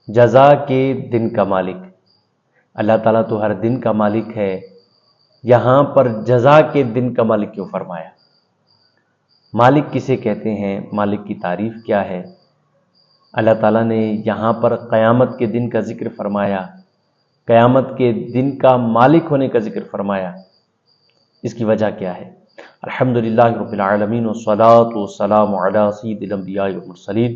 جزا کے دن کا مالک۔ اللہ تعالیٰ تو ہر دن کا مالک ہے، یہاں پر جزا کے دن کا مالک کیوں فرمایا؟ مالک کسے کہتے ہیں؟ مالک کی تعریف کیا ہے؟ اللہ تعالیٰ نے یہاں پر قیامت کے دن کا ذکر فرمایا، قیامت کے دن کا مالک ہونے کا ذکر فرمایا، اس کی وجہ کیا ہے؟ الحمدللہ رب العالمین والصلاة والسلام علی سید الانبیاء والمرسلین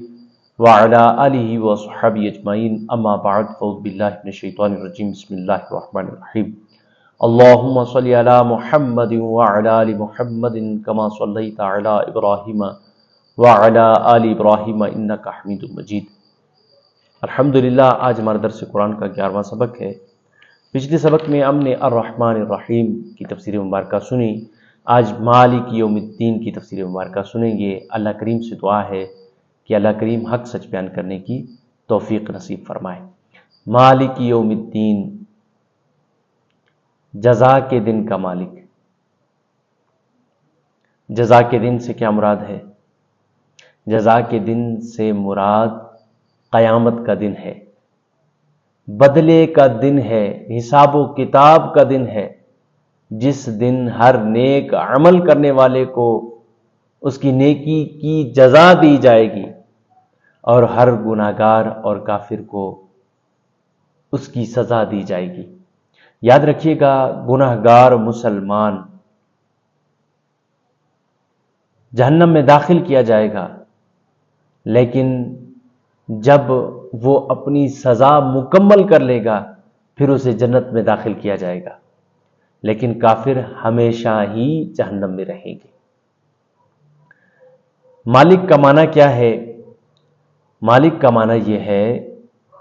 وعلی آلہ وصحبہ اجمعین، اما بعد، فاعوذ باللہ من الشیطان الرجیم، بسم اللہ الرحمن الرحیم۔ اللہم صلی علی محمد وعلی آل محمد کما صلیت علی ابراہیم وعلی آل ابراہیم انک حمید مجید۔ الحمدللہ آج ہمارا درس قرآن کا 11واں سبق ہے۔ پچھلے سبق میں ہم نے الرحمن الرحیم کی تفسیر مبارکہ سنی، آج مالک یوم الدین کی تفسیر مبارکہ سنیں گے۔ اللہ کریم سے دعا ہے کہ اللہ کریم حق سچ بیان کرنے کی توفیق نصیب فرمائے۔ مالک یوم الدین، جزا کے دن کا مالک۔ جزا کے دن سے کیا مراد ہے؟ جزا کے دن سے مراد قیامت کا دن ہے، بدلے کا دن ہے، حساب و کتاب کا دن ہے، جس دن ہر نیک عمل کرنے والے کو اس کی نیکی کی جزا دی جائے گی، اور ہر گناہگار اور کافر کو اس کی سزا دی جائے گی۔ یاد رکھیے گا، گناہگار مسلمان جہنم میں داخل کیا جائے گا، لیکن جب وہ اپنی سزا مکمل کر لے گا پھر اسے جنت میں داخل کیا جائے گا، لیکن کافر ہمیشہ ہی جہنم میں رہیں گے۔ مالک کا معنی کیا ہے؟ مالک کا معنی یہ ہے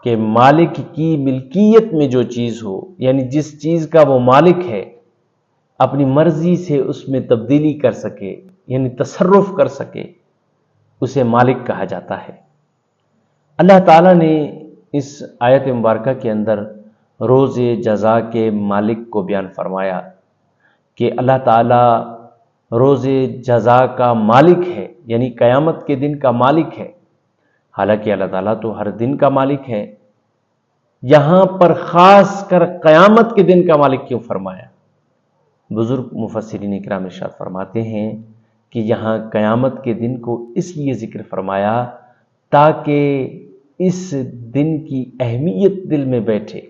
کہ مالک کی ملکیت میں جو چیز ہو، یعنی جس چیز کا وہ مالک ہے، اپنی مرضی سے اس میں تبدیلی کر سکے، یعنی تصرف کر سکے، اسے مالک کہا جاتا ہے۔ اللہ تعالیٰ نے اس آیت مبارکہ کے اندر روز جزا کے مالک کو بیان فرمایا کہ اللہ تعالیٰ روز جزا کا مالک ہے، یعنی قیامت کے دن کا مالک ہے۔ حالانکہ اللہ تعالیٰ تو ہر دن کا مالک ہے، یہاں پر خاص کر قیامت کے دن کا مالک کیوں فرمایا؟ بزرگ مفسرین اکرام ارشاد فرماتے ہیں کہ یہاں قیامت کے دن کو اس لیے ذکر فرمایا تاکہ اس دن کی اہمیت دل میں بیٹھے۔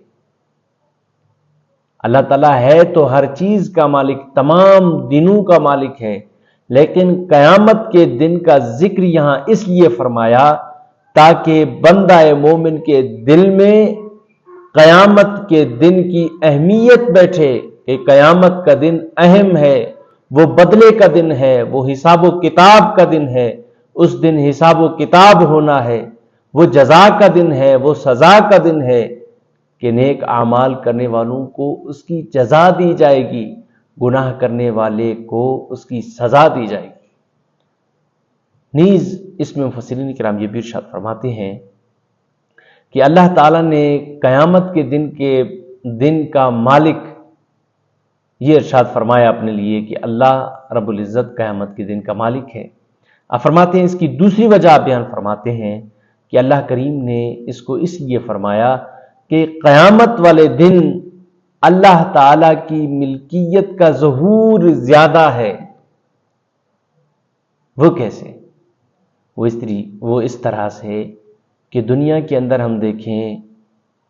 اللہ تعالیٰ ہے تو ہر چیز کا مالک، تمام دنوں کا مالک ہے، لیکن قیامت کے دن کا ذکر یہاں اس لیے فرمایا تاکہ بندہ مومن کے دل میں قیامت کے دن کی اہمیت بیٹھے کہ قیامت کا دن اہم ہے، وہ بدلے کا دن ہے، وہ حساب و کتاب کا دن ہے، اس دن حساب و کتاب ہونا ہے، وہ جزا کا دن ہے، وہ سزا کا دن ہے کہ نیک اعمال کرنے والوں کو اس کی جزا دی جائے گی، گناہ کرنے والے کو اس کی سزا دی جائے گی۔ نیز اس میں مفسرین کرام یہ بھی ارشاد فرماتے ہیں کہ اللہ تعالیٰ نے قیامت کے دن کا مالک یہ ارشاد فرمایا اپنے لیے کہ اللہ رب العزت قیامت کے دن کا مالک ہے۔ آپ فرماتے ہیں اس کی دوسری وجہ آپ بیان فرماتے ہیں کہ اللہ کریم نے اس کو اس لیے فرمایا کہ قیامت والے دن اللہ تعالیٰ کی ملکیت کا ظہور زیادہ ہے۔ وہ کیسے؟ وہ اس طرح سے کہ دنیا کے اندر ہم دیکھیں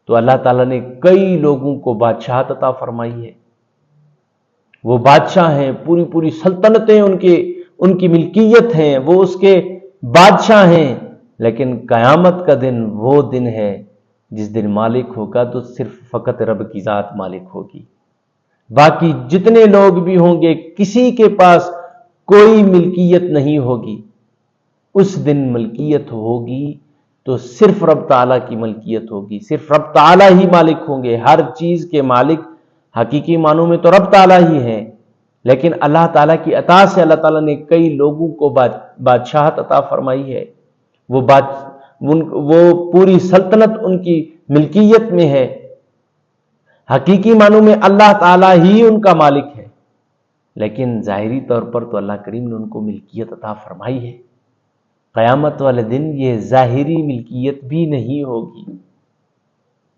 تو اللہ تعالیٰ نے کئی لوگوں کو بادشاہت عطا فرمائی ہے، وہ بادشاہ ہیں، پوری سلطنتیں ان کی ملکیت ہیں، وہ اس کے بادشاہ ہیں، لیکن قیامت کا دن وہ دن ہے جس دن مالک ہوگا تو صرف فقط رب کی ذات مالک ہوگی، باقی جتنے لوگ بھی ہوں گے کسی کے پاس کوئی ملکیت نہیں ہوگی۔ اس دن ملکیت ہوگی تو صرف رب تعالیٰ کی ملکیت ہوگی، صرف رب تعالیٰ ہی مالک ہوں گے۔ ہر چیز کے مالک حقیقی معنوں میں تو رب تعالیٰ ہی ہیں، لیکن اللہ تعالیٰ کی عطا سے اللہ تعالیٰ نے کئی لوگوں کو بادشاہت عطا فرمائی ہے، وہ پوری سلطنت ان کی ملکیت میں ہے، حقیقی معنوں میں اللہ تعالیٰ ہی ان کا مالک ہے، لیکن ظاہری طور پر تو اللہ کریم نے ان کو ملکیت عطا فرمائی ہے۔ قیامت والے دن یہ ظاہری ملکیت بھی نہیں ہوگی،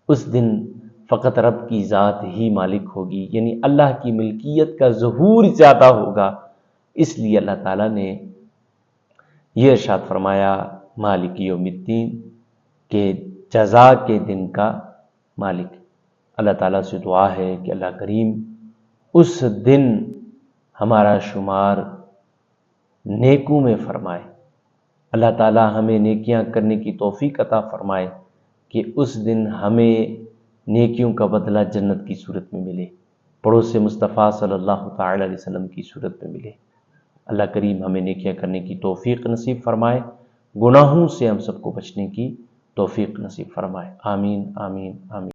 اس دن فقط رب کی ذات ہی مالک ہوگی، یعنی اللہ کی ملکیت کا ظہور زیادہ ہوگا۔ اس لیے اللہ تعالیٰ نے یہ ارشاد فرمایا مالک یوم الدین، کہ جزا کے دن کا مالک۔ اللہ تعالیٰ سے دعا ہے کہ اللہ کریم اس دن ہمارا شمار نیکوں میں فرمائے۔ اللہ تعالیٰ ہمیں نیکیاں کرنے کی توفیق عطا فرمائے کہ اس دن ہمیں نیکیوں کا بدلہ جنت کی صورت میں ملے، پڑوس مصطفیٰ صلی اللہ تعالی علیہ وسلم کی صورت میں ملے۔ اللہ کریم ہمیں نیکیاں کرنے کی توفیق نصیب فرمائے، گناہوں سے ہم سب کو بچنے کی توفیق نصیب فرمائے۔ آمین آمین آمین۔